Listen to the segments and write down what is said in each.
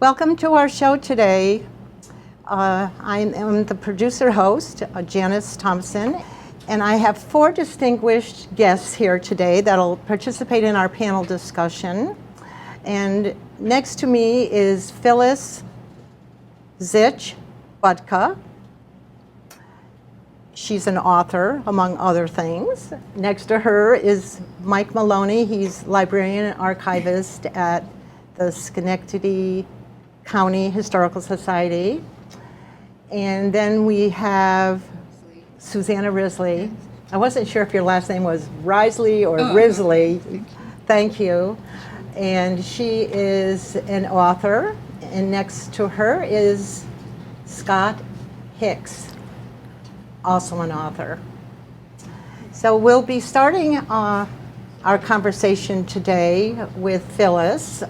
Welcome to our show today. I am the producer host, Janice Thompson, and I have 4 distinguished guests here today that'll participate in our panel discussion. And next to me is Phyllis Zich-Budka. She's an author, among other things. Next to her is Mike Maloney. He's librarian and archivist at the Schenectady County Historical Society. And then we have Susanna Risley. I wasn't sure if your last name was Risley or Risley. Thank you. And she is an author. And next to her is Scott Hicks, also an author. So we'll be starting our conversation today with Phyllis.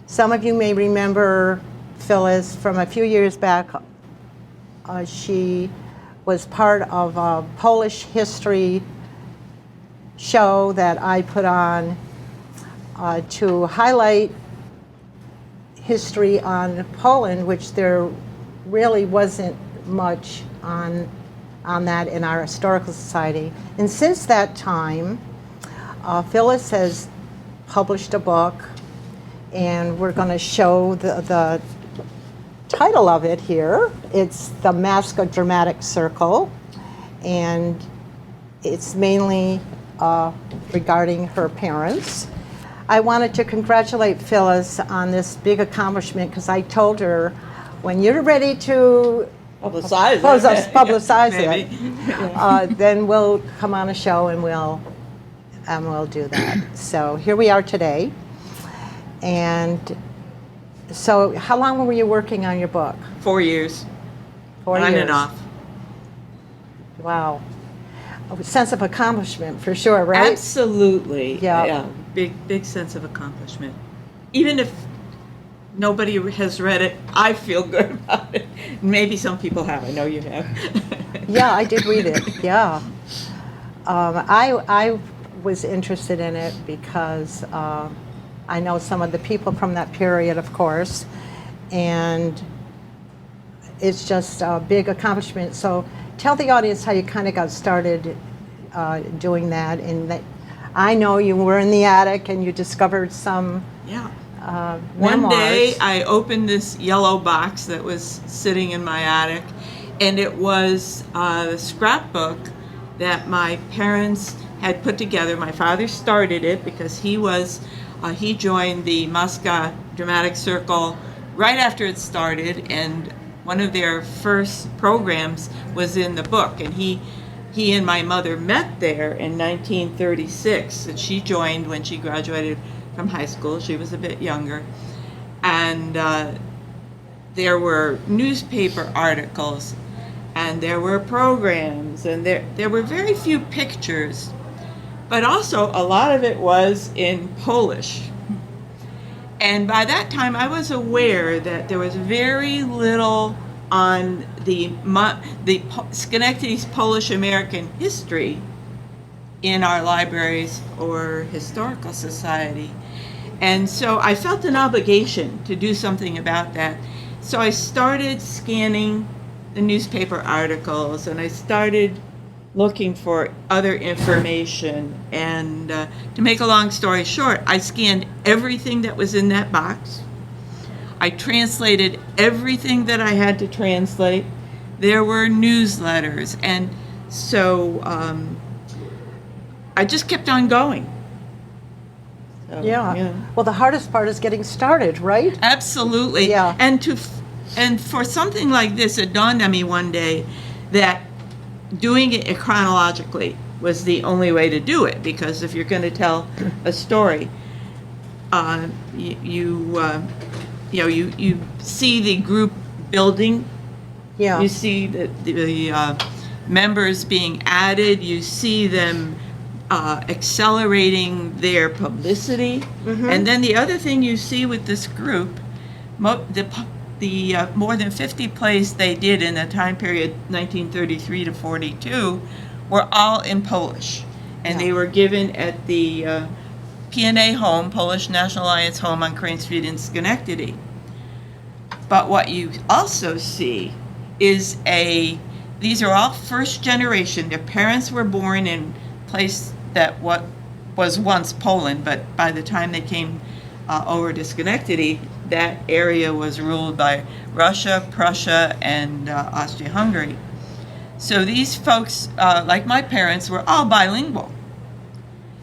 Some of you may remember Phyllis from a few years back. She was part of a Polish history show that I put on to highlight history on Poland, which there really wasn't much on that in our historical society. And since that time, Phyllis has published a book, and we're going to show the title of it here. It's The Masca Dramatic Circle, and it's mainly regarding her parents. I wanted to congratulate Phyllis on this big accomplishment because I told her, when you're ready to publicize it, then we'll come on a show and we'll do that. So here we are today. And so how long were you working on your book? 4 years. 4 years. On and off. Wow. A sense of accomplishment for sure, right? Absolutely. Yeah. Big sense of accomplishment. Even if nobody has read it, I feel good about it. Maybe some people have. I know you have. Yeah, I did read it. Yeah. I was interested in it because I know some of the people from that period, of course, and it's just a big accomplishment. So tell the audience how you kind of got started doing that. And that, I know you were in the attic and you discovered some memoirs. One day I opened this yellow box that was sitting in my attic, and it was a scrapbook that my parents had put together. My father started it because he joined the Masca Dramatic Circle right after it started, and one of their first programs was in the book. And he and my mother met there in 1936, and she joined when she graduated from high school. She was a bit younger. And there were newspaper articles, and there were programs, and there were very few pictures. But also, a lot of it was in Polish. And by that time, I was aware that there was very little on the Schenectady's Polish-American history in our libraries or historical society. And so I felt an obligation to do something about that. So I started scanning the newspaper articles, and I started looking for other information. And to make a long story short, I scanned everything that was in that box. I translated everything that I had to translate. There were newsletters, and so I just kept on going. So, yeah. Well, the hardest part is getting started, right? Absolutely. Yeah. And for something like this, it dawned on me one day that doing it chronologically was the only way to do it, because if you're going to tell a story, you see the group building. Yeah. You see the members being added. You see them accelerating their publicity. Mm-hmm. And then the other thing you see with this group, the more than 50 plays they did in the time period 1933 to 42 were all in Polish. And they were given at the PNA home, Polish National Alliance home on Crane Street in Schenectady. But what you also see is these are all first generation. Their parents were born in a place that what was once Poland, but by the time they came over to Schenectady, that area was ruled by Russia, Prussia, and Austria-Hungary. So these folks, like my parents, were all bilingual.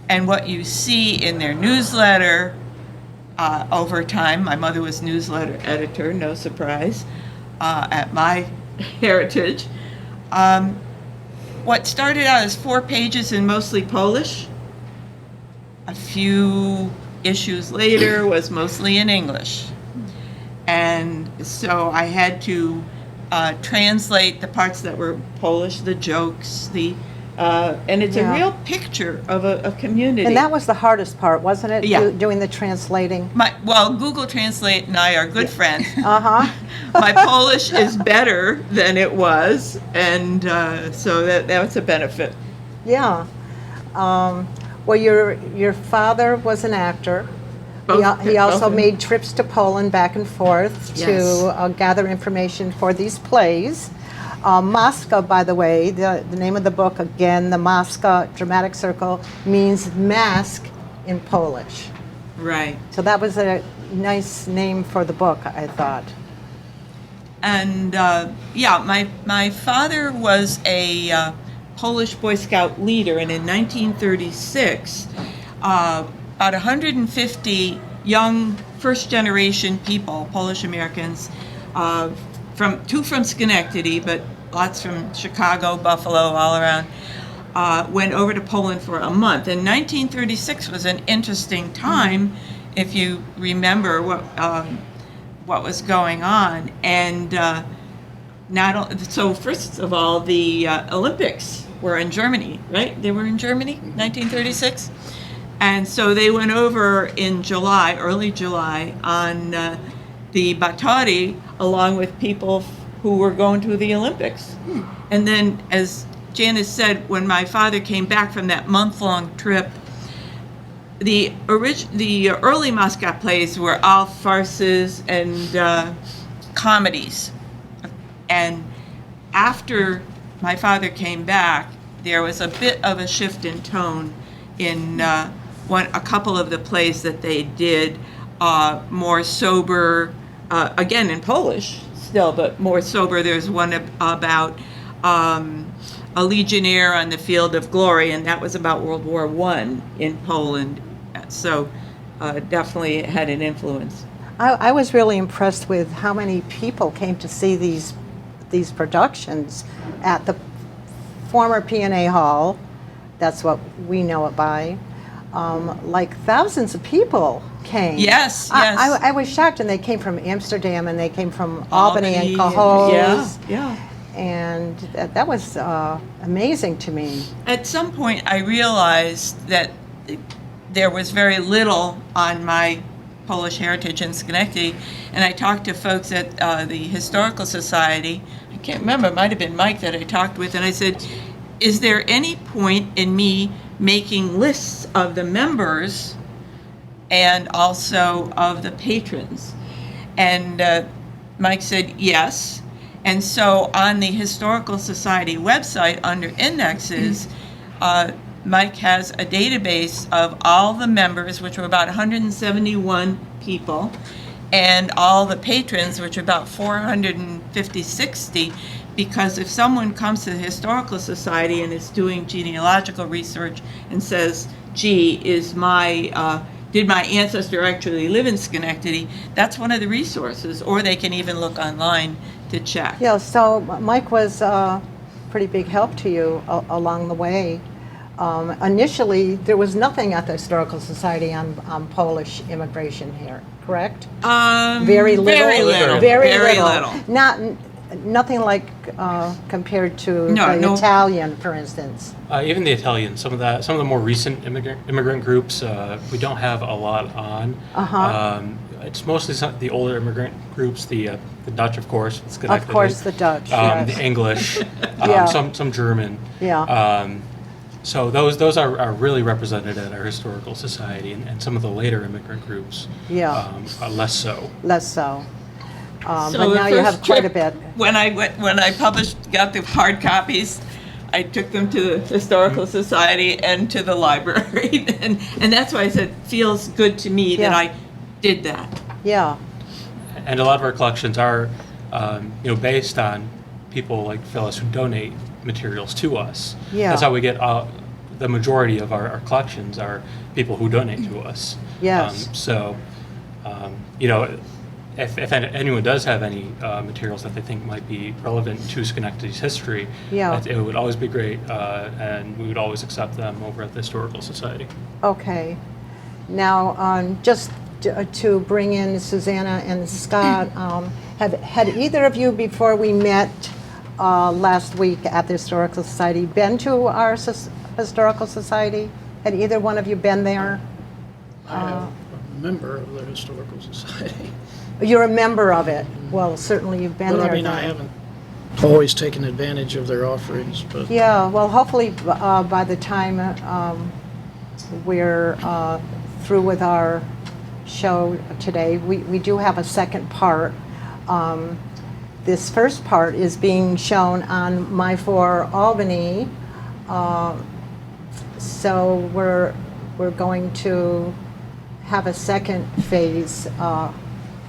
And what you see in their newsletter over time, my mother was newsletter editor, no surprise, at my heritage. What started out as 4 pages in mostly Polish, a few issues later was mostly in English. And so I had to translate the parts that were Polish, the jokes, and it's a real picture of a community. And that was the hardest part, wasn't it? Yeah. Doing the translating. Well, Google Translate and I are good friends. Uh-huh. My Polish is better than it was, and so that's a benefit. Yeah. Well, your father was an actor. He also made trips to Poland back and forth to gather information for these plays. Maska, by the way, the name of the book, again, the Maska Dramatic Circle, means mask in Polish. Right. So that was a nice name for the book, I thought. And my father was a Polish Boy Scout leader, and in 1936, about 150 young first-generation people, Polish Americans, from Schenectady, but lots from Chicago, Buffalo, all around, went over to Poland for a month. And 1936 was an interesting time, if you remember what was going on. And so first of all, the Olympics were in Germany, right? They were in Germany, 1936. And so they went over in July, early July, on the Batory, along with people who were going to the Olympics. And then, as Janice said, when my father came back from that month-long trip, the early Moscow plays were all farces and comedies. And after my father came back, there was a bit of a shift in tone in a couple of the plays that they did, more sober, again in Polish still, but more sober. There's one about a legionnaire on the field of glory, and that was about World War I in Poland. So definitely it had an influence. I was really impressed with how many people came to see these productions at the former P&A Hall. That's what we know it by. Like thousands of people came. Yes. I was shocked, and they came from Amsterdam, and they came from Albany and Cohoes. Yeah. And that was amazing to me. At some point, I realized that there was very little on my Polish heritage in Schenectady, and I talked to folks at the Historical Society. I can't remember, it might have been Mike that I talked with, and I said, is there any point in me making lists of the members and also of the patrons? And Mike said yes. And so on the Historical Society website under indexes, Mike has a database of all the members, which were about 171 people, and all the patrons, which are about 450, 60, because if someone comes to the Historical Society and is doing genealogical research and says, gee, did my ancestor actually live in Schenectady, that's one of the resources, or they can even look online to check. Yeah, so Mike was a pretty big help to you along the way. Initially, there was nothing at the Historical Society on Polish immigration here, correct? Very little. Very little. Nothing like compared to the Italian, for instance. Even the Italian, some of the more recent immigrant groups, we don't have a lot on. It's mostly the older immigrant groups, the Dutch, of course. Of course, the Dutch. Yes. The English, some German. Yeah. So those are really represented at our Historical Society, and some of the later immigrant groups, less so. Less so. But So the now you have first quite a trip, bit. when I got the hard copies, I took them to the Historical Society and to the library, and that's why I said feels good to me that Yeah. I did that. Yeah, And a lot of our collections are, based on people like Phyllis who donate materials to us. Yeah. That's how we get the majority of our collections are people who donate to us. Yes. If anyone does have any materials that they think might be relevant to Schenectady's history, Yeah. it would always be great, and we would always accept them over at the Historical Society. okay. Now, just to bring in Susanna and Scott, had either of you, before we met last week at the Historical Society, been to our Historical Society? Had either one of you been there? I am a member of the Historical Society. You're a member of it. Well, certainly you've been But there. I mean, then. I haven't always taken advantage of their offerings, but Yeah, well, hopefully by the time we're through with our show today, we do have a second part. This first part is being shown on My 4 Albany. So we're going to have a second phase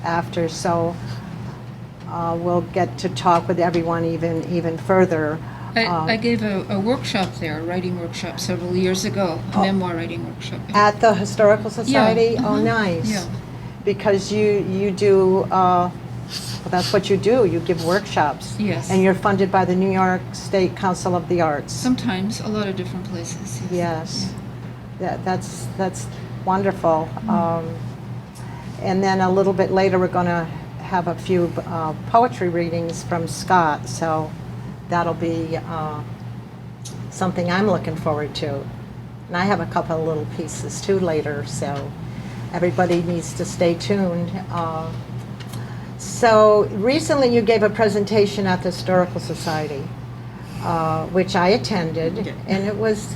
after, so we'll get to talk with everyone even further. I gave a workshop there, a writing workshop several years ago, a memoir writing workshop. At the Historical Society? Yeah, Oh, mhm, nice. yeah. Because you do, well, that's what you do, you give workshops. Yes. And you're funded by the New York State Council of the Arts. Sometimes, a lot of different places. Yes. That's wonderful. And then a little bit later, we're going to have a few poetry readings from Scott, so that'll be something I'm looking forward to. And I have a couple of little pieces too later, so everybody needs to stay tuned. So recently you gave a presentation at the Historical Society, which I attended, and it was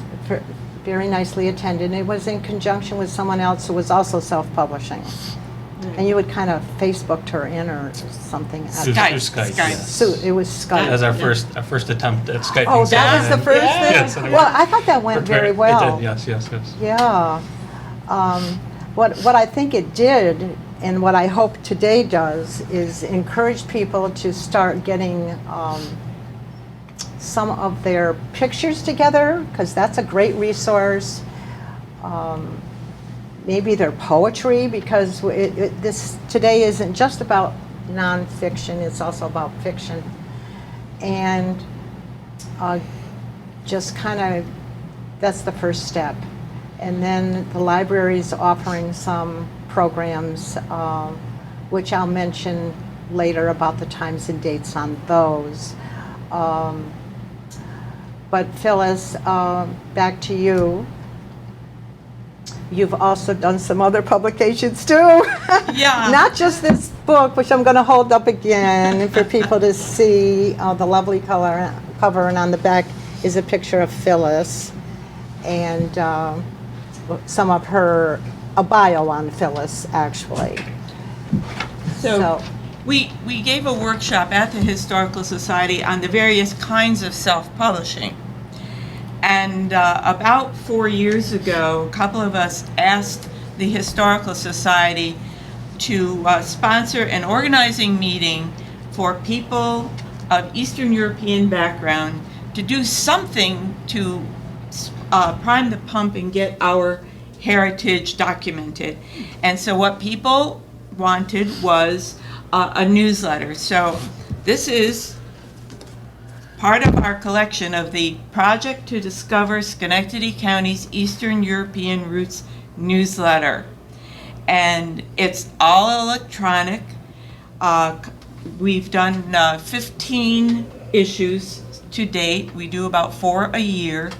very nicely attended. It was in conjunction with someone else who was also self-publishing. And you had kind of Facebooked her in or something. Through Skype, Skype, Skype. yes. So it was Skype. That was our first attempt at Skyping. Oh, that was the Susan. first Yes, thing? and Well, I thought that went very well. It did, yes. Yeah. What I think it did, and what I hope today does, is encourage people to start getting some of their pictures together, because that's a great resource. Maybe their poetry, because this today isn't just about nonfiction, it's also about fiction. And just kind of, that's the first step. And then the library's offering some programs, which I'll mention later about the times and dates on those. But Phyllis, back to you. You've also done some other publications too. Yeah. Not just this book, which I'm going to hold up again for people to see the lovely cover, and on the back is a picture of Phyllis and some of a bio on Phyllis, actually. So we gave a workshop at the Historical Society on the various kinds of self-publishing. And about 4 years ago, a couple of us asked the Historical Society to sponsor an organizing meeting for people of Eastern European background to do something to prime the pump and get our heritage documented. And so what people wanted was a newsletter. So this is part of our collection of the Project to Discover Schenectady County's Eastern European Roots newsletter. And it's all electronic. We've done 15 issues to date. We do about 4 a year.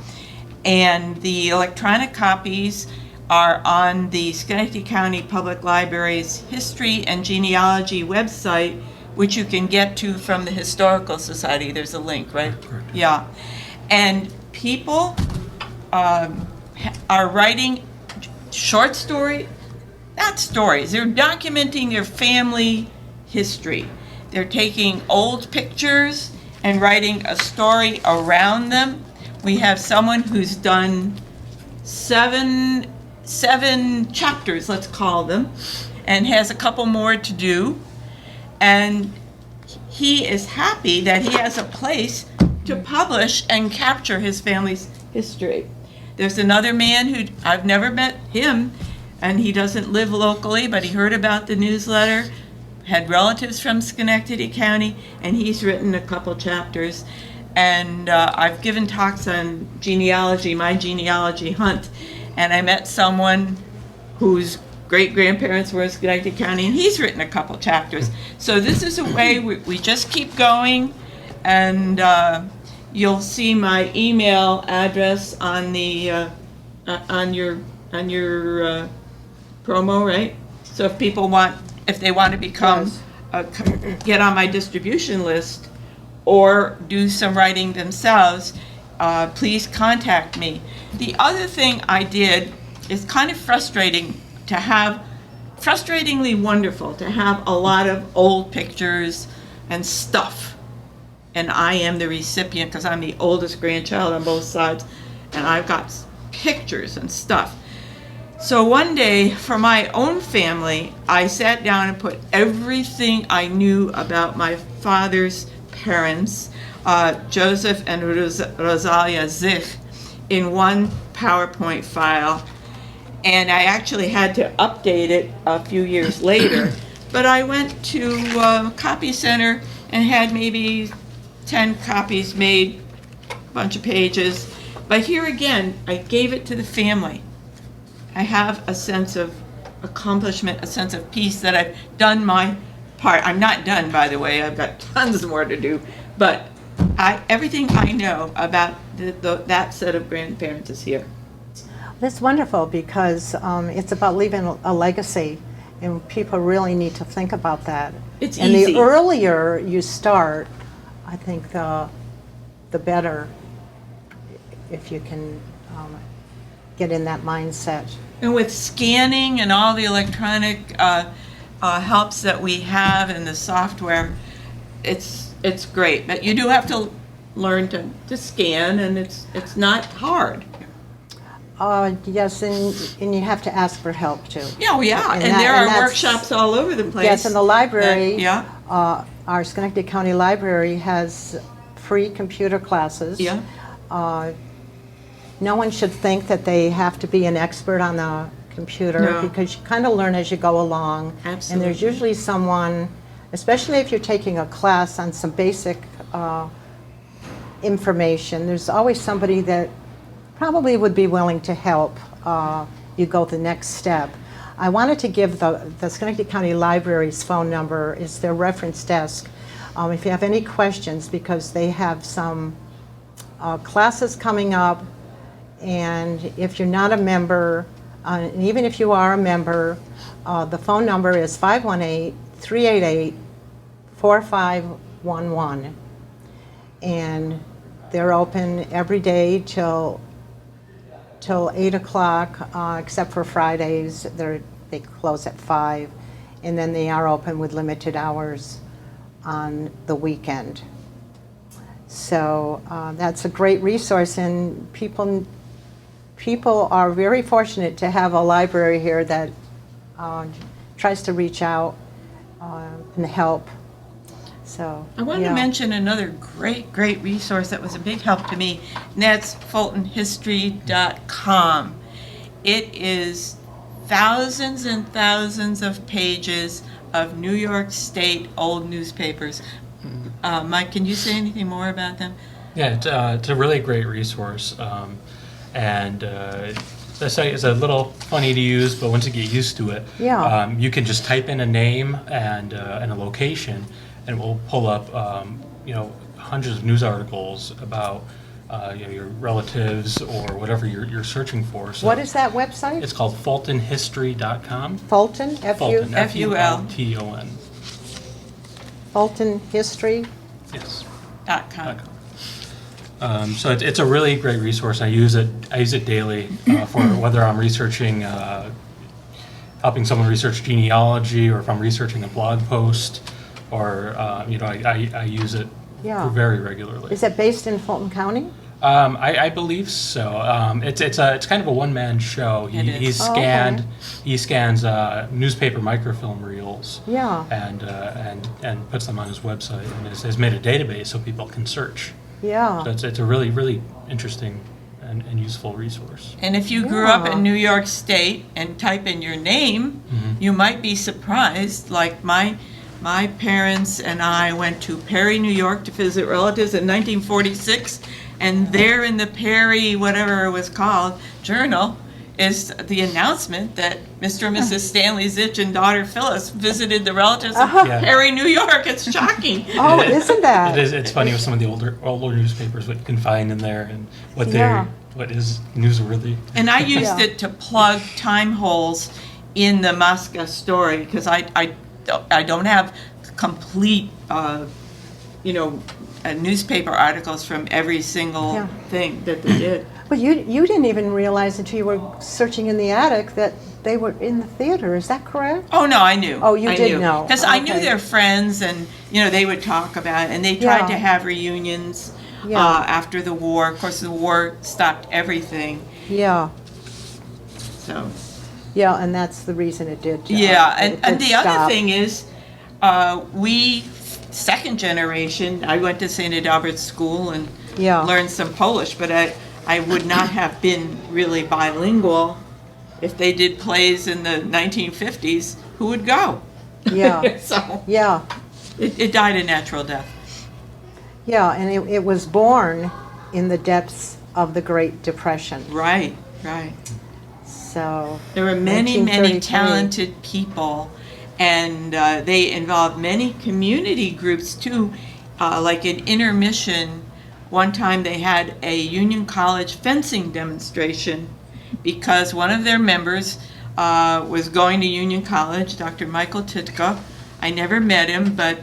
And the electronic copies are on the Schenectady County Public Library's History and Genealogy website, which you can get to from the Historical Society. There's a link, right? Correct. Yeah. And people are writing short stories, not stories. They're documenting their family history. They're taking old pictures and writing a story around them. We have someone who's done seven chapters, let's call them, and has a couple more to do. And he is happy that he has a place to publish and capture his family's history. There's another man who, I've never met him, and he doesn't live locally, but he heard about the newsletter, had relatives from Schenectady County, and he's written a couple chapters. And I've given talks on genealogy, my genealogy hunt, and I met someone whose great-grandparents were in Schenectady County, and he's written a couple chapters. So this is a way we just keep going, and you'll see my email address on the on your promo, right? So if people if they want to become get on my distribution list or do some writing themselves, please contact me. The other thing I did is kind of frustratingly wonderful to have a lot of old pictures and stuff. And I am the recipient because I'm the oldest grandchild on both sides, and I've got pictures and stuff. So one day, for my own family, I sat down and put everything I knew about my father's parents, Joseph and Rosalia Zich, in one PowerPoint file. And I actually had to update it a few years later. But I went to Copy Center and had maybe 10 copies made, a bunch of pages. But here again, I gave it to the family. I have a sense of accomplishment, a sense of peace that I've done my part. I'm not done, by the way. I've got tons more to do. But everything I know about that set of grandparents is here. That's wonderful because it's about leaving a legacy, and people really need to think about that. It's and easy. the earlier you start, I think the better, if you can get in that mindset. And with scanning and all the electronic helps that we have in the software, it's great. But you do have to learn to scan, and it's not hard. Yes, and you have to ask for help too. Yeah, well, yeah, and that- there and are that's- workshops all over the place. Yes, in the library, Yeah. Our Schenectady County Library has free computer classes. Yeah. No one should think that they have to be an expert on the computer No. because you kind of learn as you go along. And Absolutely. there's usually someone, especially if you're taking a class on some basic information, there's always somebody that probably would be willing to help you go the next step. I wanted to give the Schenectady County Library's phone number is their reference desk. If you have any questions, because they have some classes coming up, and if you're not a member, and even if you are a member, the phone number is 518-388-4511. And they're open every day till 8 o'clock, except for Fridays. They close at 5, and then they are open with limited hours on the weekend. So that's a great resource, and people are very fortunate to have a library here that tries to reach out and help. So I wanted to mention another great resource that was a big help to me, and that's FultonHistory.com. It is thousands and thousands of pages of New York State old newspapers. Mike, can you say anything more about them? Yeah, it's a really great resource. And the site is a little funny to use, but once you get used to it, you can just type in a name and a location, and it will pull up hundreds of news articles about your relatives or whatever you're searching for. So what is that website? it's called FultonHistory.com. Fulton, Fulton, F-U-L. F-U-L-T-O-N. Fulton History. Yes. .com. So it's a really great resource. I use it daily for whether I'm researching, helping someone research genealogy, or if I'm researching a blog post. or I use it Yeah. very regularly. Is it based in Fulton County? I believe so. It's kind of a one-man show. It is. He's Oh, okay. scanned he scans newspaper microfilm reels Yeah. and puts them on his website, and has made a database so people can search. Yeah. So it's a really interesting and useful resource. And if you grew up Yeah. in New York State and type in your name, you might be surprised. Like my parents and I went to Perry, New York to visit relatives in 1946, and there in the Perry, whatever it was called, journal, is the announcement that Mr. and Mrs. Stanley Zitch and daughter Phyllis visited the relatives in Yeah. Perry, New York. It's shocking. Oh, isn't that? It is. It's funny with some of the older newspapers, what you can find in there, and Yeah. what is newsworthy. And I used Yeah. it to plug time holes in the Moscow story, because I don't have complete, newspaper articles from every single Yeah. thing that they did. But you didn't even realize until you were searching in the attic that they were in the theater. Is that correct? Oh, no, I knew. Oh, you did know. Because I knew Okay. their friends, and, they would talk about it, and they tried Yeah. to have reunions Yeah. after the war. Of course, the war stopped everything, Yeah. so. Yeah, and that's the reason it did. Yeah, it and did the other stop. thing is, we, second generation, I went to St. Adalbert's School and Yeah. learned some Polish, but I would not have been really bilingual if they did plays in the 1950s. Who would go? Yeah. So Yeah. it died a natural death. Yeah, and it was born in the depths of the Great Depression. Right, right. So There were many, many 1933. talented people, and they involved many community groups too. Like in intermission, one time they had a Union College fencing demonstration because one of their members was going to Union College, Dr. Michael Titka. I never met him, but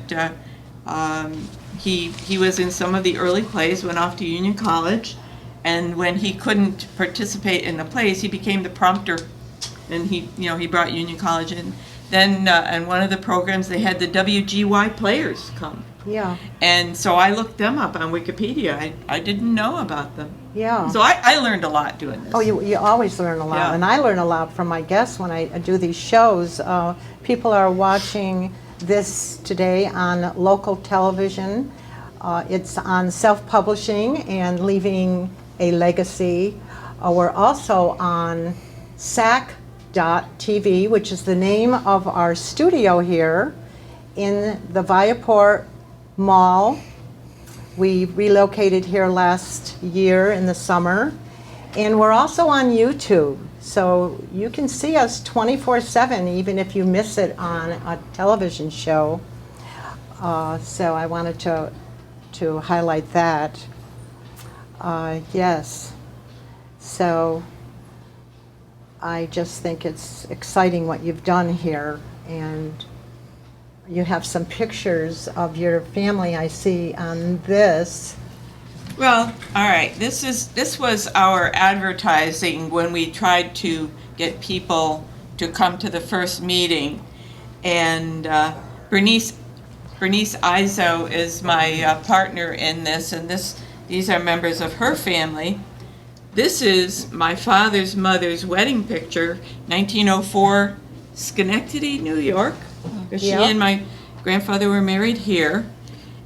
he was in some of the early plays, went off to Union College, and when he couldn't participate in the plays, he became the prompter, and he brought Union College in. Then in one of the programs, they had the WGY players come, yeah, and so I looked them up on Wikipedia. I didn't know about them, yeah. so I learned a lot doing this. Oh, you always learn a lot, Yeah. and I learn a lot from my guests when I do these shows. People are watching this today on local television. It's on self-publishing and leaving a legacy. We're also on SAC.TV, which is the name of our studio here in the Viaport Mall. We relocated here last year in the summer. And we're also on YouTube, so you can see us 24/7, even if you miss it on a television show. So I wanted to highlight that. Yes. So I just think it's exciting what you've done here, and you have some pictures of your family I see on this. Well, all right. This was our advertising when we tried to get people to come to the first meeting, and Bernice Izo is my partner in this, and these are members of her family. This is my father's mother's wedding picture, 1904, Schenectady, New York. She Yeah. and my grandfather were married here.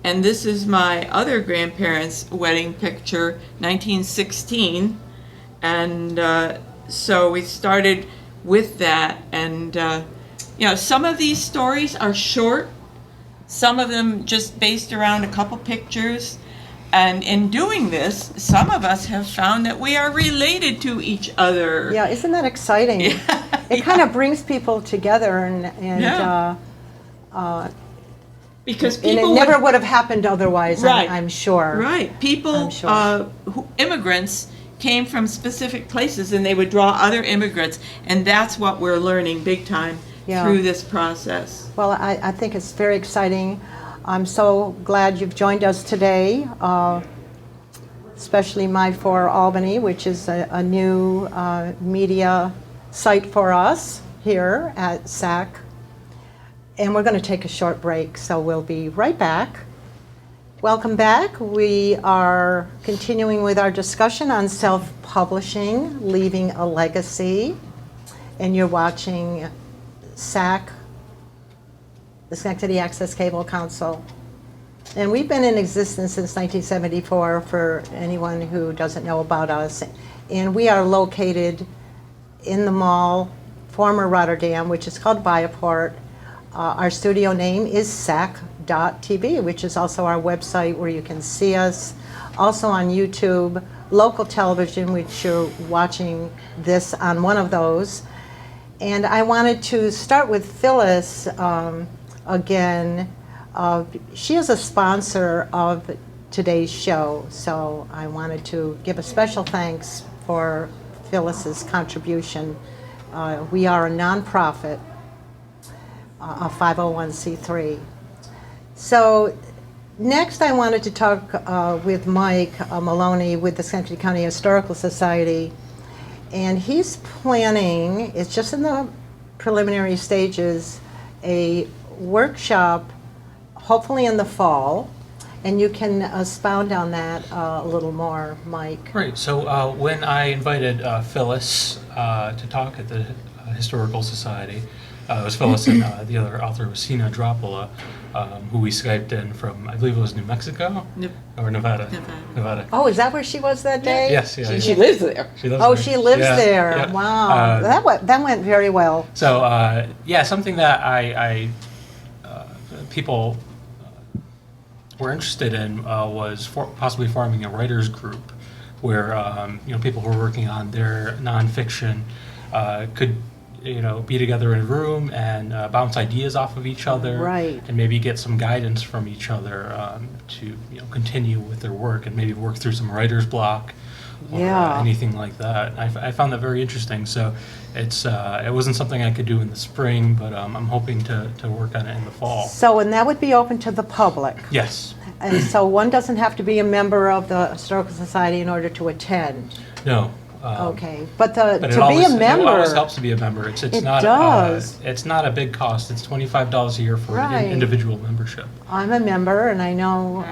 And this is my other grandparents' wedding picture, 1916. And so we started with that. And, some of these stories are short, some of them just based around a couple pictures. And in doing this, some of us have found that we are related to each other. Yeah, isn't that exciting? It kind of brings people together, and Yeah. Because and it people never would have happened otherwise, Right. I'm sure. Right. People, I'm sure. immigrants came from specific places, and they would draw other immigrants, and that's what we're learning big time Yeah. through this process. Well, I think it's very exciting. I'm so glad you've joined us today, especially My For Albany, which is a new media site for us here at SAC. And we're going to take a short break, so we'll be right back. Welcome back. We are continuing with our discussion on self-publishing, leaving a legacy. And you're watching SAC, the Schenectady Access Cable Council. And we've been in existence since 1974 for anyone who doesn't know about us. And we are located in the mall, former Rotterdam, which is called Bioport. Our studio name is SAC.TV, which is also our website where you can see us. Also on YouTube, local television, which you're watching this on one of those. And I wanted to start with Phyllis again. She is a sponsor of today's show, so I wanted to give a special thanks for Phyllis's contribution. We are a nonprofit, a 501c3. So next I wanted to talk with Mike Maloney with the Schenectady County Historical Society, and he's planning, it's just in the preliminary stages, a workshop hopefully in the fall, and you can expound on that a little more, Mike. Right. So when I invited Phyllis to talk at the Historical Society, it was Phyllis and the other author was Sina Dropola, who we Skyped in from, I believe it was New Mexico or Nevada. Nevada. Oh, is that where she was that day? Yes. Yeah, She lives there. She lives Oh, there. she lives Yeah, there. yeah. Wow, that went very well. So something that I people were interested in was possibly forming a writers group where people who are working on their nonfiction could be together in a room and bounce ideas off of each other, Right. and maybe get some guidance from each other to continue with their work and maybe work through some writer's block or Yeah. anything like that. I found that very interesting. So it wasn't something I could do in the spring, but I'm hoping to work on it in the fall. So, and that would be open to the public. Yes. And so one doesn't have to be a member of the Historical Society in order to attend. No. Okay, but But to be a member. It always helps to be a member. It's It not does. It's not a big cost. It's $25 a year for an Right. individual membership. I'm a member, and I know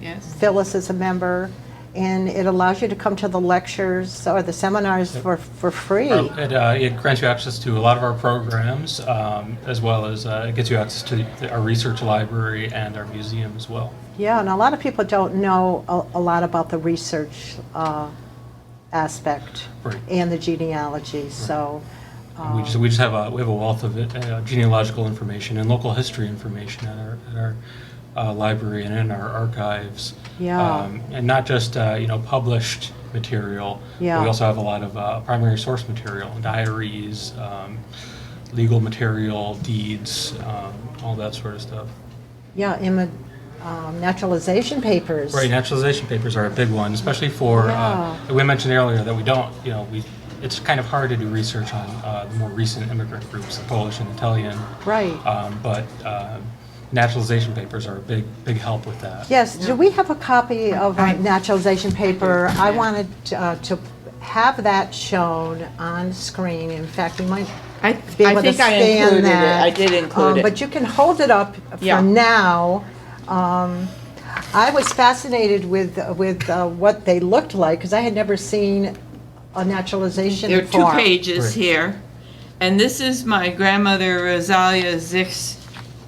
Yes. Phyllis is a member, and it allows you to come to the lectures or the seminars for free. It grants you access to a lot of our programs, as well as it gets you access to our research library and our museum as well. Yeah, and a lot of people don't know a lot about the research aspect Right. and the genealogy. So We just have a wealth of genealogical information and local history information at our library and in our archives. Yeah. And not just published material. Yeah. But we also have a lot of primary source material, diaries, legal material, deeds, all that sort of stuff. yeah, naturalization papers. Right, naturalization papers are a big one, especially for, Yeah. we mentioned earlier that we don't, it's kind of hard to do research on the more recent immigrant groups, the Polish and Italian. Right. But naturalization papers are a big help with that. Yes, do we have a copy of a naturalization paper? I wanted to have that shown on screen. In fact, we might I be able to think I scan included it. that. I did include it. But you can hold it up Yeah. for now. I was fascinated with what they looked like because I had never seen a naturalization There are two form. pages Right. here, and this is my grandmother Rosalia Zick's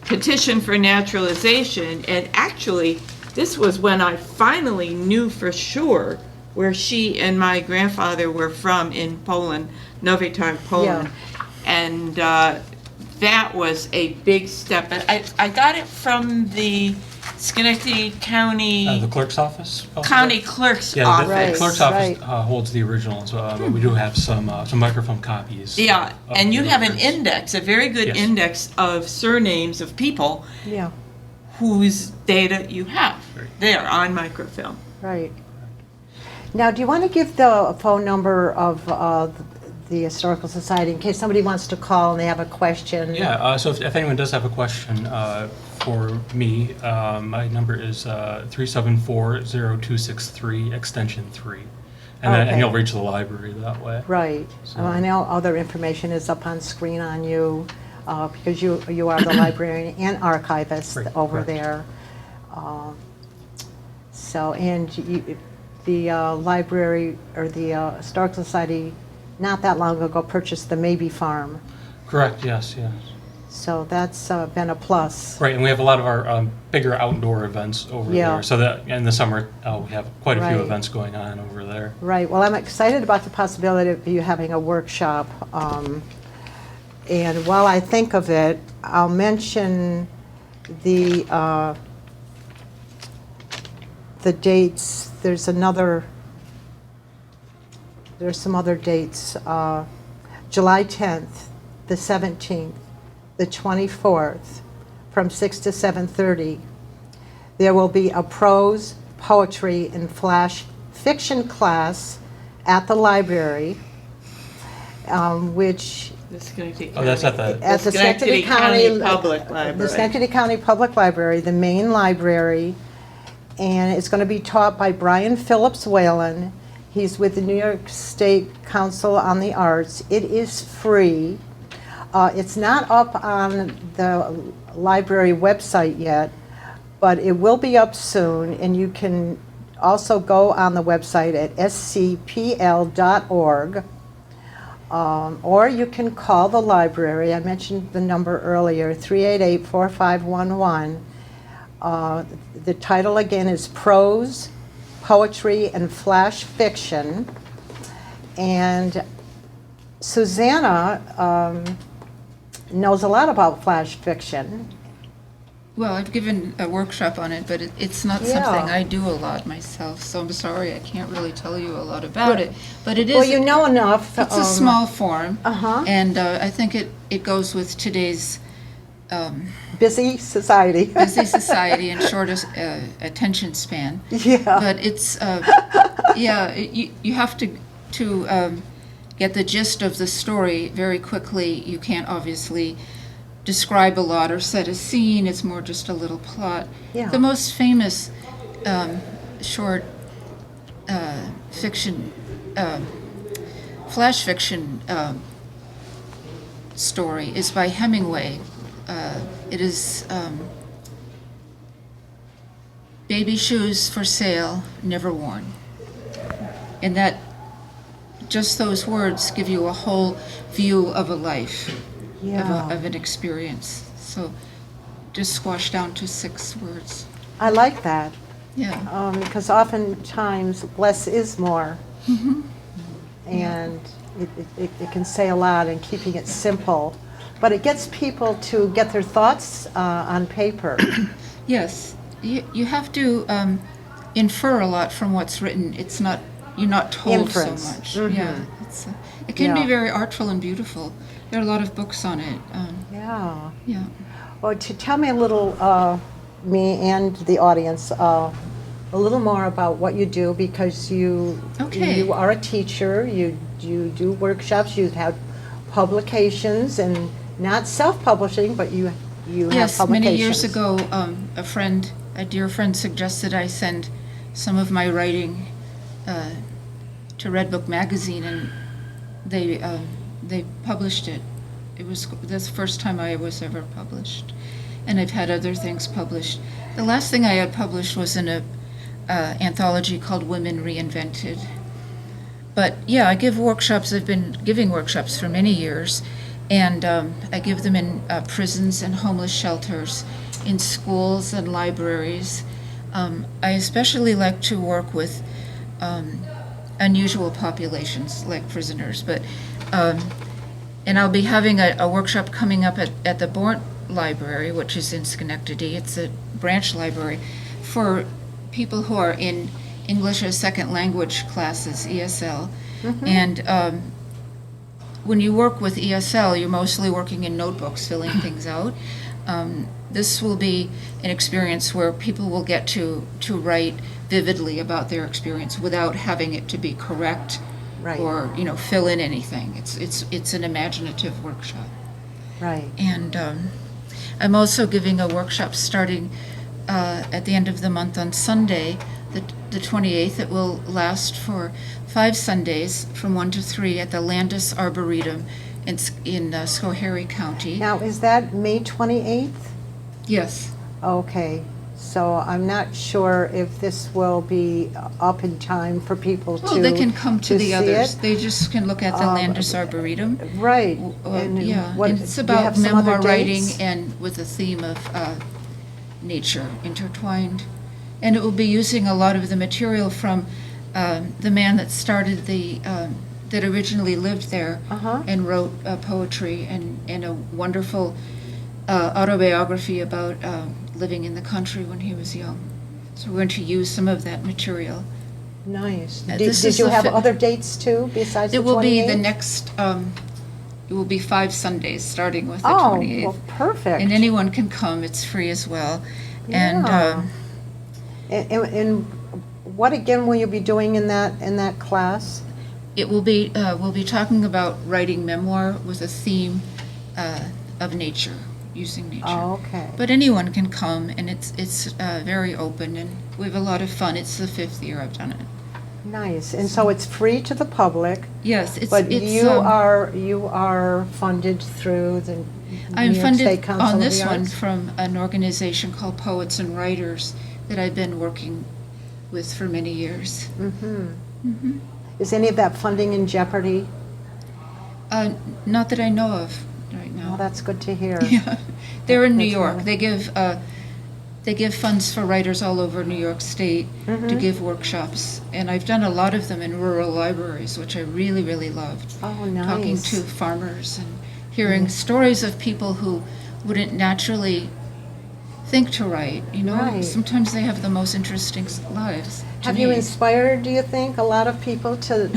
petition for naturalization, and actually, this was when I finally knew for sure where she and my grandfather were from in Poland, Nowy Targ, Poland. And that was a big step. I got it from the Schenectady County The clerk's office? County Clerk's Yeah, Office. the Right, clerk's office right. holds the originals, but we do have some microfilm copies. Yeah, of and you the have an records. index, a very good Yes. index of surnames of people Yeah, whose data you have Right. there on microfilm. right. Now, do you want to give the phone number of the Historical Society in case somebody wants to call and they have a question? Yeah, so if anyone does have a question for me, my number is 374-0263, extension 3. And Okay. you'll reach the library that way. Right. I know other information is up on screen on you. because you are the librarian and archivist Right, over correct. there. So, and the library, or the Historical Society, not that long ago purchased the Maybe Farm. Correct, yes, yes. So that's been a plus. Right, and we have a lot of our bigger outdoor events over Yeah. there. So that in the summer, we have quite a few Right. events going on over there. Right, well, I'm excited about the possibility of you having a workshop. And while I think of it, I'll mention the dates. There's some other dates. July 10th, the 17th, the 24th, from 6 to 7:30. There will be a prose, poetry, and flash fiction class at the library, which The Schenectady Oh, that's at County- the- at the Schenectady County Public Library. The Schenectady County Public Library, the main library, and it's going to be taught by Brian Phillips Whalen. He's with the New York State Council on the Arts. It is free. It's not up on the library website yet, but it will be up soon, and you can also go on the website at scpl.org. Or you can call the library. I mentioned the number earlier, 388-4511. The title again is Prose, Poetry, and Flash Fiction. And Susanna knows a lot about flash fiction. Well, I've given a workshop on it, but it's not Yeah. something I do a lot myself, so I'm sorry, I can't really tell you a lot about it. But it is, Well, you know enough. it's a small form, Uh-huh. and I think it goes with today's Busy society. busy society and short attention span. Yeah. But it's, you have to get the gist of the story very quickly. You can't obviously describe a lot or set a scene. It's more just a little plot. Yeah. The most famous short fiction, flash fiction story is by Hemingway. It is Baby Shoes for Sale, Never Worn. And that, just those words give you a whole view of a life, Yeah. of an experience. So just squashed down to 6 words. I like that, Yeah. because oftentimes less is more. And it can say a lot, and keeping it simple. But it gets people to get their thoughts on paper. Yes. You have to infer a lot from what's written. It's not, you're not told Inference. so much. Mhm. Yeah. It can be Yeah. very artful and beautiful. There are a lot of books on it. Yeah. Yeah. Well, to tell me a little, me and the audience, a little more about what you do, because you are a teacher, you do workshops, you have publications, and not self-publishing, but you have Yes, publications. many years ago, a dear friend suggested I send some of my writing to Red Book magazine, and they published it. It was the first time I was ever published, and I've had other things published. The last thing I had published was in a anthology called Women Reinvented. But yeah, I give workshops. I've been giving workshops for many years, and I give them in prisons and homeless shelters, in schools and libraries. I especially like to work with unusual populations like prisoners. But and I'll be having a workshop coming up at the Bort Library, which is in Schenectady. It's a branch library for people who are in English as Second Language classes, ESL. And when you work with ESL, you're mostly working in notebooks, filling things out. This will be an experience where people will get to write vividly about their experience without having it to be correct Right. or fill in anything. It's an imaginative workshop. Right. And I'm also giving a workshop starting at the end of the month on Sunday, the 28th. It will last for 5 Sundays from 1 to 3 at the Landis Arboretum in Schoharie County. Now, is that May 28th? Yes. Okay, so I'm not sure if this will be up in time for people to Well, they can come to the see others. it. They just can look at the Landis Arboretum. Right. Yeah, what- and it's do you have about some other memoir writing dates? and with a theme of nature intertwined. And it will be using a lot of the material from the man that started that originally lived there Uh-huh. and wrote poetry and a wonderful autobiography about living in the country when he was young. So we're going to use some of that material. Nice. Did This is you the have fi- other dates too, besides the 28th? It will be the next, it will be 5 Sundays, starting with the Oh, 28th. well, perfect. And anyone can come, it's free as well. And Yeah. And what again will you be doing in that class? it will be, we'll be talking about writing memoir with a theme of nature, using nature. Oh, okay. But anyone can come, and it's very open, and we have a lot of fun. It's the 5th year I've done it. Nice. And so it's free to the public, Yes, it's. but it's, you are funded through the I'm New York funded State Council on of this the one Arts? from an organization called Poets and Writers that I've been working with for many years. Is any of that funding in jeopardy? Not that I know of right now. Well, that's good to hear. Yeah, they're in New That's York. really- They give funds for writers all over New York State to give workshops, and I've done a lot of them in rural libraries, which I really, really loved. Oh, nice. Talking to farmers and hearing stories of people who wouldn't naturally think to write. You know, Right. sometimes they have the most interesting lives. to Have you me. inspired, do you think, a lot of people to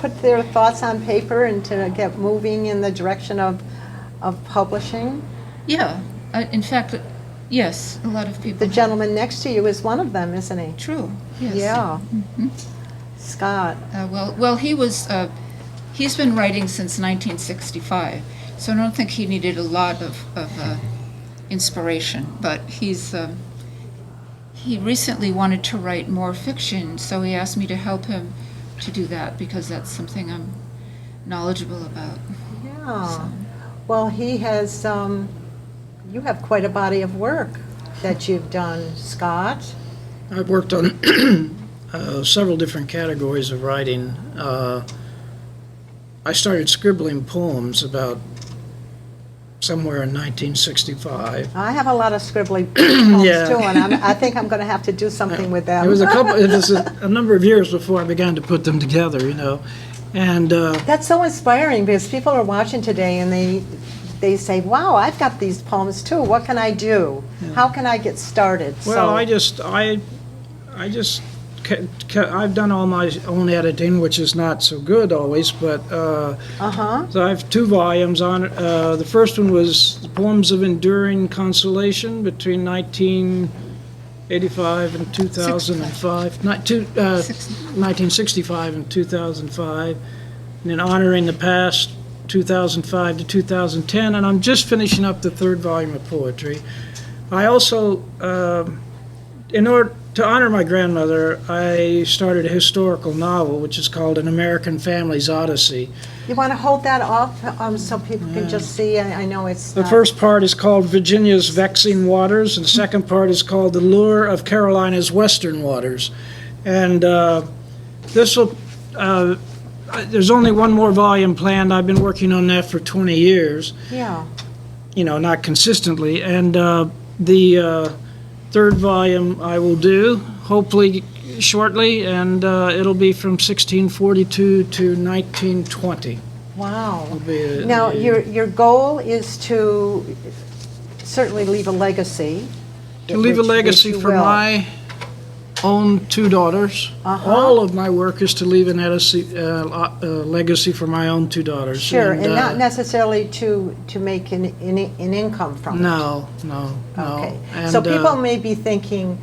put their thoughts on paper and to get moving in the direction of publishing? Yeah, in fact, yes, a lot of people. The gentleman next to you is one of them, isn't he? True. Yes. Yeah. Scott. Well, he's been writing since 1965, so I don't think he needed a lot of inspiration. But he recently wanted to write more fiction, so he asked me to help him to do that because that's something I'm knowledgeable about. Yeah. Well, he has, you have quite a body of work that you've done, Scott. I've worked on several different categories of writing. I started scribbling poems about somewhere in 1965. I have a lot of scribbly poems Yeah. too, and I think I'm going to have to do something with them. It was a number of years before I began to put them together, you know. And That's so inspiring because people are watching today and they say, wow, I've got these poems too. What can I do? How can I get started? well, I've done all my own editing, which is not so good always, but Uh-huh. so I have 2 volumes on it. The first one was the Poems of Enduring Consolation between 1985 and 2005. 1965 and 2005. And then Honoring the Past, 2005 to 2010. And I'm just finishing up the 3rd volume of poetry. I also, in order to honor my grandmother, I started a historical novel, which is called An American Family's Odyssey. You want to hold that up so people can just see? I know it's The not- first part is called Virginia's Vexing Waters, and the second part is called The Lure of Carolina's Western Waters. And this will, there's only one more volume planned. I've been working on that for 20 years, Yeah. you know, not consistently. And the 3rd volume I will do, hopefully shortly, and it'll be from 1642 to 1920. Wow. be a- Now, your goal is to certainly leave a legacy. To leave a which legacy you for will. my own 2 daughters. Uh-huh. All of my work is to leave a legacy for my own 2 daughters. Sure, and not uh, necessarily to make an income from it. No. Okay. And, So people may be thinking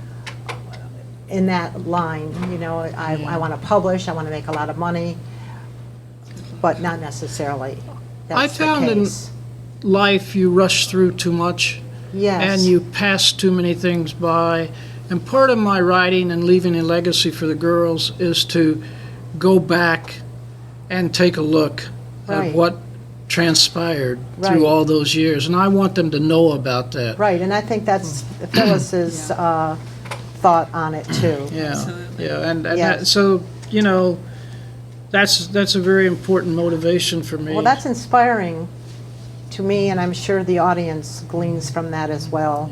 in that line, you know, I want to publish, I want to make a lot of money, but not necessarily. That's the found in case. life you rush through too much. Yes. And you pass too many things by. And part of my writing and leaving a legacy for the girls is to go back and take a look Right. at what transpired Right. through all those years, and I want them to know about that. Right, and I think that's Phyllis's thought on it too. Yeah, Absolutely. yeah, and Yes. that, so, you know, that's a very important motivation for me. Well, that's inspiring to me, and I'm sure the audience gleans from that as well.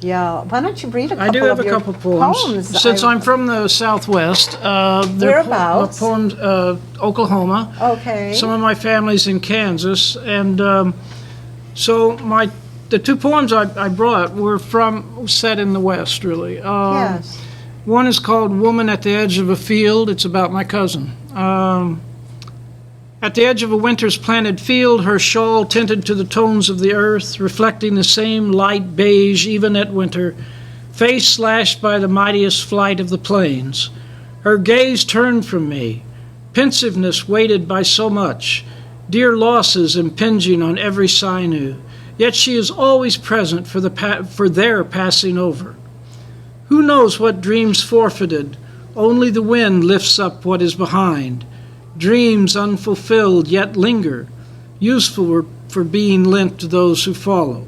Yeah, why don't you read a couple I do have of a your couple poems. Since I'm from the Southwest, they're Whereabouts? poems, Oklahoma. Okay. Some of my family's in Kansas, and so the two poems I brought were set in the West, really. Yes. One is called "Woman at the Edge of a Field." It's about my cousin. At the edge of a winter's planted field, her shawl tinted to the tones of the earth, reflecting the same light beige even at winter, face slashed by the mightiest flight of the plains. Her gaze turned from me, pensiveness weighted by so much, dear losses impinging on every sinew, yet she is always present for their passing over. Who knows what dreams forfeited? Only the wind lifts up what is behind. Dreams unfulfilled yet linger, useful for being lent to those who follow.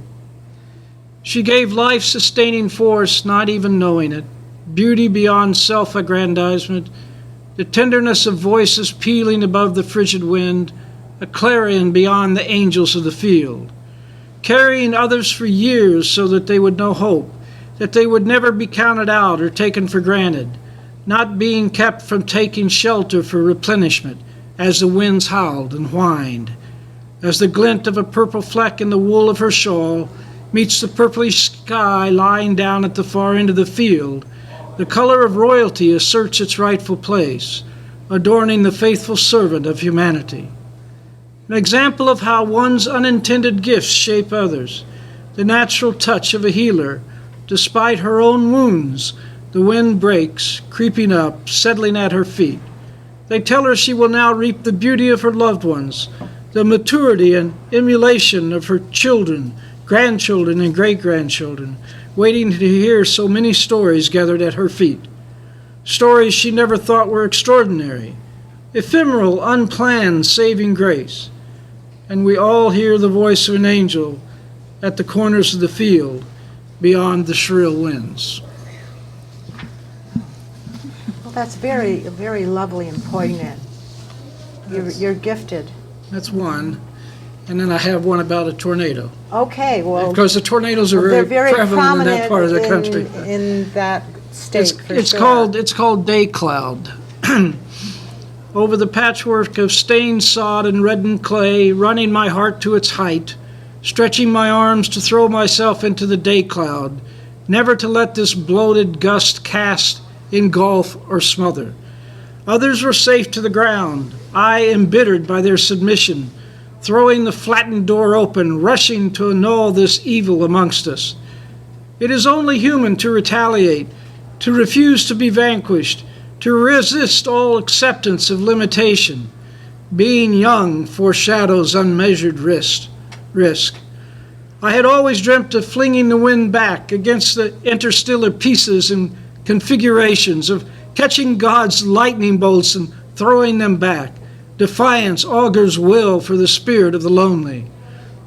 She gave life-sustaining force, not even knowing it, beauty beyond self-aggrandizement, the tenderness of voices pealing above the frigid wind, a clarion beyond the angels of the field, carrying others for years so that they would know hope, that they would never be counted out or taken for granted, not being kept from taking shelter for replenishment as the winds howled and whined. As the glint of a purple fleck in the wool of her shawl meets the purplish sky lying down at the far end of the field, the color of royalty asserts its rightful place, adorning the faithful servant of humanity. An example of how one's unintended gifts shape others, the natural touch of a healer, despite her own wounds. The wind breaks, creeping up, settling at her feet. They tell her she will now reap the beauty of her loved ones, the maturity and emulation of her children, grandchildren, and great-grandchildren, waiting to hear so many stories gathered at her feet. Stories she never thought were extraordinary, ephemeral, unplanned, saving grace. And we all hear the voice of an angel at the corners of the field, beyond the shrill winds. Well, that's very, very lovely and poignant. You're gifted. That's one. And then I have one about a tornado. Okay, well, Because the tornadoes are they're very very prevalent in that prominent part of the country. in that state, for It's sure. called day cloud. Over the patchwork of stained sod and reddened clay, running my heart to its height, stretching my arms to throw myself into the day cloud, never to let this bloated gust cast, engulf, or smother. Others were safe to the ground, I embittered by their submission, throwing the flattened door open, rushing to annul this evil amongst us. It is only human to retaliate, to refuse to be vanquished, to resist all acceptance of limitation. Being young foreshadows unmeasured risk. I had always dreamt of flinging the wind back against the interstellar pieces and configurations, of catching God's lightning bolts and throwing them back. Defiance augurs will for the spirit of the lonely.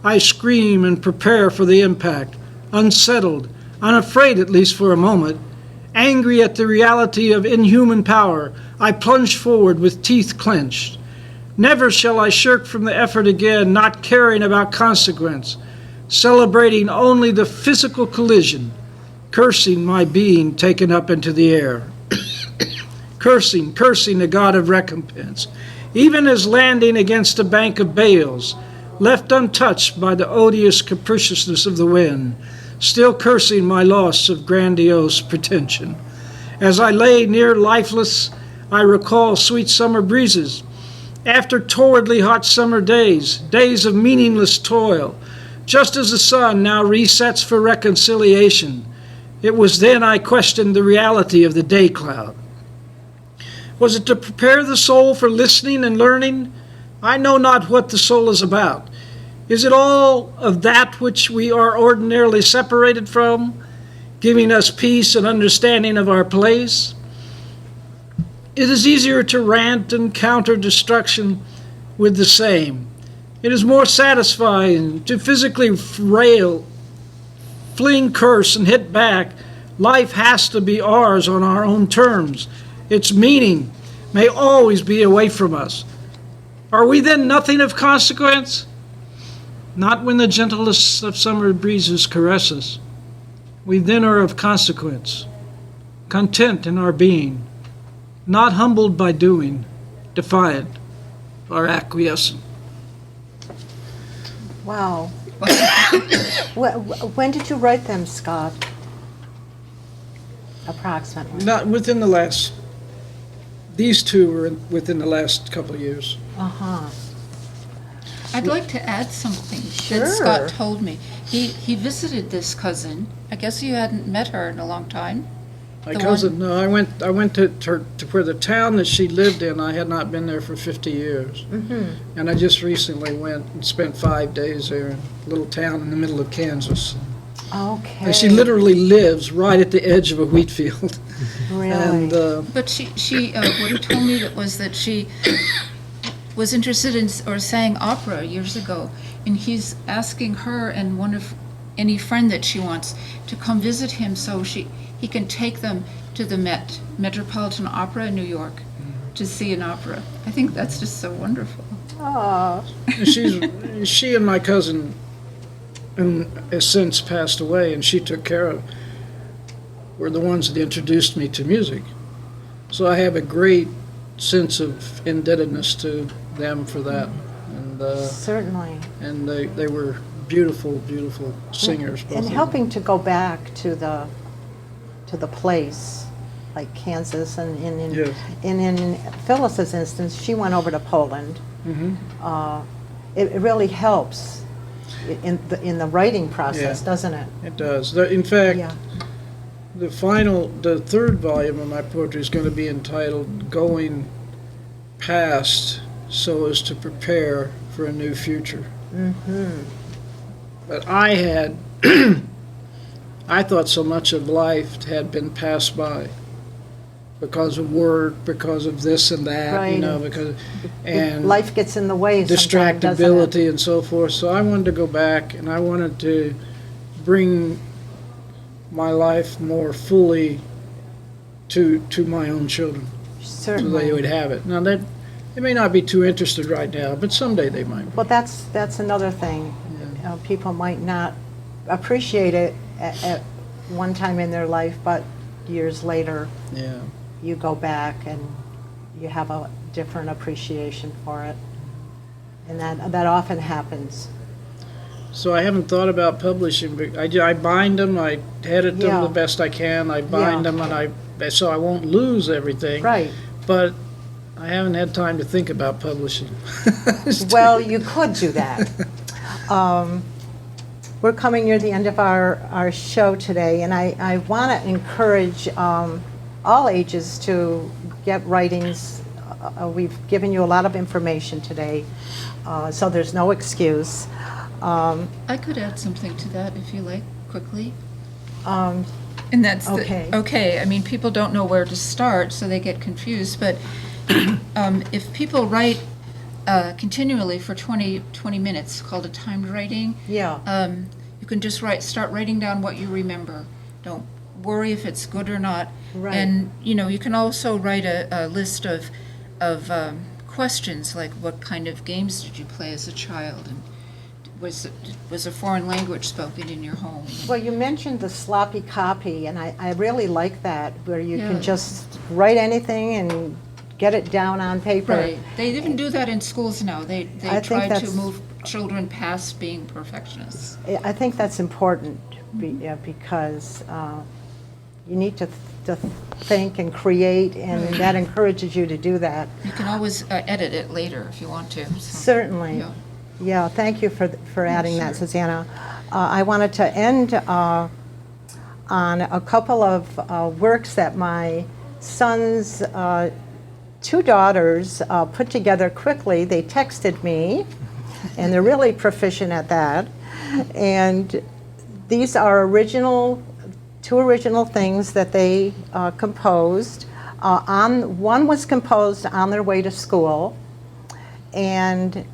I scream and prepare for the impact, unsettled, unafraid at least for a moment. Angry at the reality of inhuman power, I plunge forward with teeth clenched. Never shall I shirk from the effort again, not caring about consequence, celebrating only the physical collision, cursing my being taken up into the air. cursing the God of recompense, even as landing against a bank of bales, left untouched by the odious capriciousness of the wind, still cursing my loss of grandiose pretension. As I lay near lifeless, I recall sweet summer breezes. After torridly hot summer days, days of meaningless toil, just as the sun now resets for reconciliation, it was then I questioned the reality of the day cloud. Was it to prepare the soul for listening and learning? I know not what the soul is about. Is it all of that which we are ordinarily separated from, giving us peace and understanding of our place? It is easier to rant and counter destruction with the same. It is more satisfying to physically rail, fling, curse, and hit back. Life has to be ours on our own terms. Its meaning may always be away from us. Are we then nothing of consequence? Not when the gentlest of summer breezes caress us. We then are of consequence, content in our being, not humbled by doing, defiant or acquiescent. Wow. When did you write them, Scott? Approximately. Not within the last, these two were within the last couple of years. Uh-huh. I'd like to add something Sure. that Scott told me. He visited this cousin. I guess you hadn't met her in a long time. My The cousin, no, I went to where the town that she lived in. I had not been there for 50 years. Mm-hmm. And I just recently went and spent 5 days there in a little town in the middle of Kansas. Okay. And she literally lives right at the edge of a wheat field. Really? And But she what he told me was that she was interested in or sang opera years ago, and he's asking her and any friend that she wants to come visit him so he can take them to the Metropolitan Opera in New York to see an opera. I think that's just so wonderful. Oh, she and my cousin has since passed away, and she took care of, were the ones that introduced me to music. So I have a great sense of indebtedness to them for that. And certainly. and they were beautiful, beautiful singers. both And of them. helping to go back to the place, like Kansas, and Yes. in Phyllis's instance, she went over to Poland. Mhm. It really helps in the writing process, Yeah. doesn't it? It does. In fact, Yeah. the third volume of my poetry is going to be entitled "Going Past So as to Prepare for a New Future." Mm-hmm. But I thought so much of life had been passed by because of work, because of this and that, Right. and Life gets in the way sometimes, doesn't it? distractibility and so forth. So I wanted to go back, and I wanted to bring my life more fully to my own children, so they Certainly. would have it. Now they may not be too interested right now, but someday they might be. Well, that's another thing. People might not appreciate it at one time in their life, but years later, Yeah. you go back and you have a different appreciation for it. And that often happens. So I haven't thought about publishing, but I bind them, I edit them Yeah. the best I can, I bind Yeah. them, so I won't lose everything. Right. But I haven't had time to think about publishing. Well, you could do that. We're coming near the end of our show today, and I want to encourage all ages to get writings. We've given you a lot of information today, so there's no excuse. I could add something to that if you like, quickly. Um, And that's Okay. okay. I mean, people don't know where to start, so they get confused. But if people write continually for 20 minutes, called a timed writing, yeah. you can just start writing down what you remember. Don't worry if it's good or not. Right. And you can also write a list of questions, like what kind of games did you play as a child, and was a foreign language spoken in your home? Well, you mentioned the sloppy copy, and I really like that, where you Yeah. can just write anything and get it down on paper. Right. They even do that in schools now. They I think try to that's- move children past being perfectionists. I think that's important because you need to think and create, and that encourages you to do that. You can always edit it later if you want to. So, Certainly. yeah. Yeah, thank you for adding that, Sure. Susanna. I wanted to end on a couple of works that my son's two daughters put together quickly. They texted me, and they're really proficient at that. And these are two original things that they composed. One was composed on their way to school, and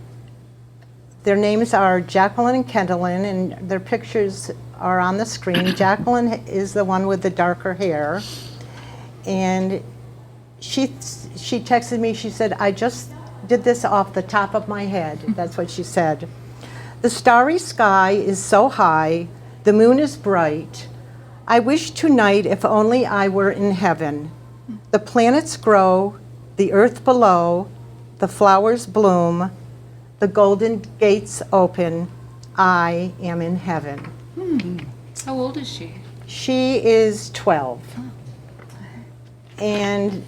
Their names are Jacqueline and Kendallin, and their pictures are on the screen. Jacqueline is the one with the darker hair. And she texted me, she said, I just did this off the top of my head. That's what she said. The starry sky is so high, the moon is bright. I wish tonight if only I were in heaven. The planets grow, the earth below, the flowers bloom, the golden gates open, I am in heaven. How old is she? She is 12. And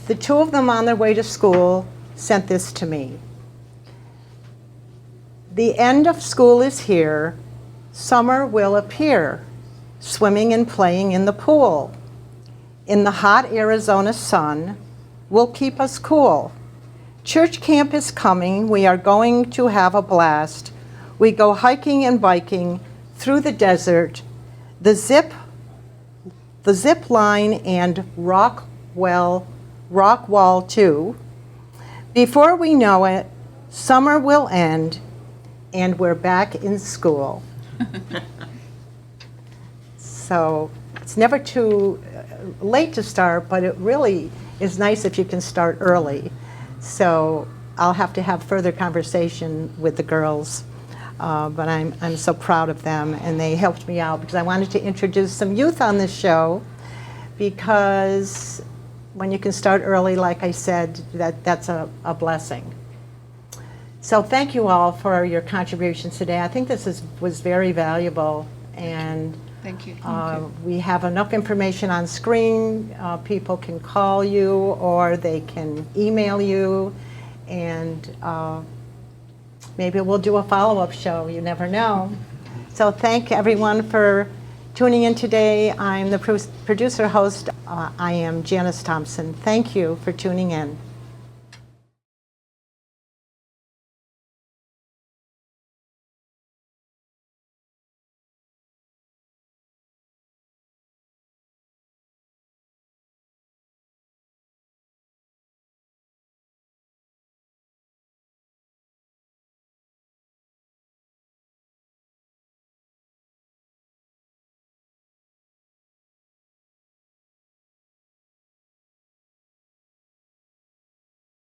the two of them on their way to school sent this to me. The end of school is here. Summer will appear, swimming and playing in the pool. In the hot Arizona sun will keep us cool. Church camp is coming. We are going to have a blast. We go hiking and biking through the desert, the zip line and rock wall too. Before we know it, summer will end and we're back in school. So it's never too late to start, but it really is nice if you can start early. So I'll have to have further conversation with the girls, but I'm so proud of them, and they helped me out because I wanted to introduce some youth on this show, because when you can start early, like I said, that's a blessing. So thank you all for your contributions today. I think this was very valuable, and Thank you. we have enough information on screen. People can call you or they can email you, and maybe we'll do a follow-up show. You never know. So thank everyone for tuning in today. I'm the producer host. I am Janice Thompson. Thank you for tuning in.